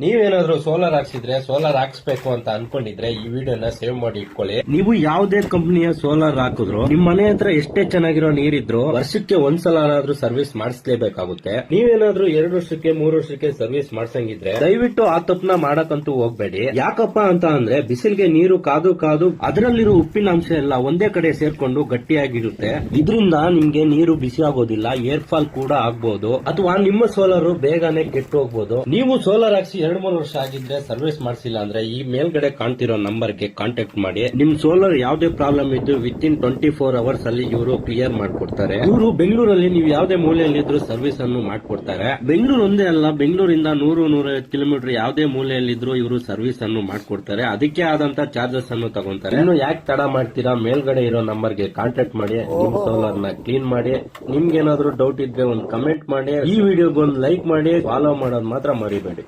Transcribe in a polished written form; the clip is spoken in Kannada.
ನೀವೇನಾದ್ರೂ ಸೋಲಾರ್ ಹಾಕ್ಸಿದ್ರೆ ಸೋಲಾರ್ ಹಾಕ್ಸ್ಬೇಕು ಅಂತ ಅನ್ಕೊಂಡಿದ್ರೆ ಈ ವಿಡಿಯೋನ ಸೇವ್ ಮಾಡಿ ಇಟ್ಕೊಳ್ಳಿ. ನೀವು ಯಾವುದೇ ಕಂಪನಿಯ ಸೋಲಾರ್ ಹಾಕಿದ್ರು ನಿಮ್ ಮನೆ ಹತ್ರ ಎಷ್ಟೇ ಚೆನ್ನಾಗಿರೋ ನೀರಿದ್ರು ವರ್ಷಕ್ಕೆ ಒಂದ್ಸಲ ಸರ್ವಿಸ್ ಮಾಡಿಸ್ಲೇಬೇಕಾಗುತ್ತೆ. ನೀವೇನಾದ್ರೂ 2 ವರ್ಷಕ್ಕೆ 3 ವರ್ಷಕ್ಕೆ ಸರ್ವಿಸ್ ಮಾಡ್ಸಂಗಿದ್ರೆ ದಯವಿಟ್ಟು ಆ ತಪ್ಪನ ಮಾಡಕ್ಕಂತೂ ಹೋಗ್ಬೇಡಿ. ಯಾಕಪ್ಪ ಅಂತ ಅಂದ್ರೆ ಬಿಸಿಲಿಗೆ ನೀರು ಕಾದು ಕಾದು ಅದರಲ್ಲಿರೋ ಉಪ್ಪಿನಾಂಶ ಎಲ್ಲ ಒಂದೇ ಕಡೆ ಸೇರ್ಕೊಂಡು ಗಟ್ಟಿಯಾಗಿರುತ್ತೆ. ಇದರಿಂದ ನಿಮ್ಗೆ ನೀರು ಬಿಸಿ ಆಗೋದಿಲ್ಲ, ಏರ್ ಫಾಲ್ ಕೂಡ ಆಗ್ಬಹುದು, ಅಥವಾ ನಿಮ್ಮ ಸೋಲಾರ್ ಬೇಗನೆ ಕೆಟ್ಟು ಹೋಗ್ಬೋದು. ನೀವು ಸೋಲಾರ್ ಹಾಕ್ಸಿ 2-3 ವರ್ಷ ಆಗಿದ್ರೆ ಸರ್ವಿಸ್ ಮಾಡಿಸಿಲ್ಲ ಅಂದ್ರೆ ಈ ಮೇಲ್ಗಡೆ ಕಾಣ್ತಿರೋ ನಂಬರ್ಗೆ ಕಾಂಟ್ಯಾಕ್ಟ್ ಮಾಡಿ. ನಿಮ್ ಸೋಲಾರ್ ಯಾವ್ದೇ ಪ್ರಾಬ್ಲಮ್ ಇದ್ದು ವಿತಿನ್ 24 ಅವರ್ಸ್ ಅಲ್ಲಿ ಇವರು ಕ್ಲಿಯರ್ ಮಾಡ್ಕೊಡ್ತಾರೆ. ಇವರು ಬೆಂಗಳೂರಲ್ಲಿ ನೀವು ಯಾವ್ದೇ ಮೂಲೆಯಲ್ಲಿದ್ರು ಸರ್ವಿಸ್ ಅನ್ನು ಮಾಡ್ಕೊಡ್ತಾರೆ. ಬೆಂಗಳೂರು ಒಂದೇ ಅಲ್ಲ, ಬೆಂಗಳೂರಿಂದ 100-150 ಕಿಲೋಮೀಟರ್ ಯಾವ್ದೇ ಮೂಲೆಯಲ್ಲಿದ್ರು ಇವರು ಸರ್ವಿಸ್ ಅನ್ನು ಮಾಡ್ಕೊಡ್ತಾರೆ. ಅದಕ್ಕೆ ಆದಂತ ಚಾರ್ಜಸ್ ಅನ್ನು ತಗೊಂತಾರೆ. ಇನ್ನು ಯಾಕೆ ತಡ ಮಾಡ್ತೀರಾ, ಮೇಲ್ಗಡೆ ಇರೋ ನಂಬರ್ಗೆ ಕಾಂಟ್ಯಾಕ್ಟ್ ಮಾಡಿ, ನಿಮ್ ಸೋಲಾರ್ ನ ಕ್ಲೀನ್ ಮಾಡಿ. ನಿಮ್ಗೆ ಏನಾದ್ರು ಡೌಟ್ ಇದ್ರೆ ಒಂದು ಕಮೆಂಟ್ ಮಾಡಿ, ಈ ವಿಡಿಯೋಗೆ ಒಂದು ಲೈಕ್ ಮಾಡಿ, ಫಾಲೋ ಮಾಡೋದು ಮಾತ್ರ ಮರಿಬೇಡಿ.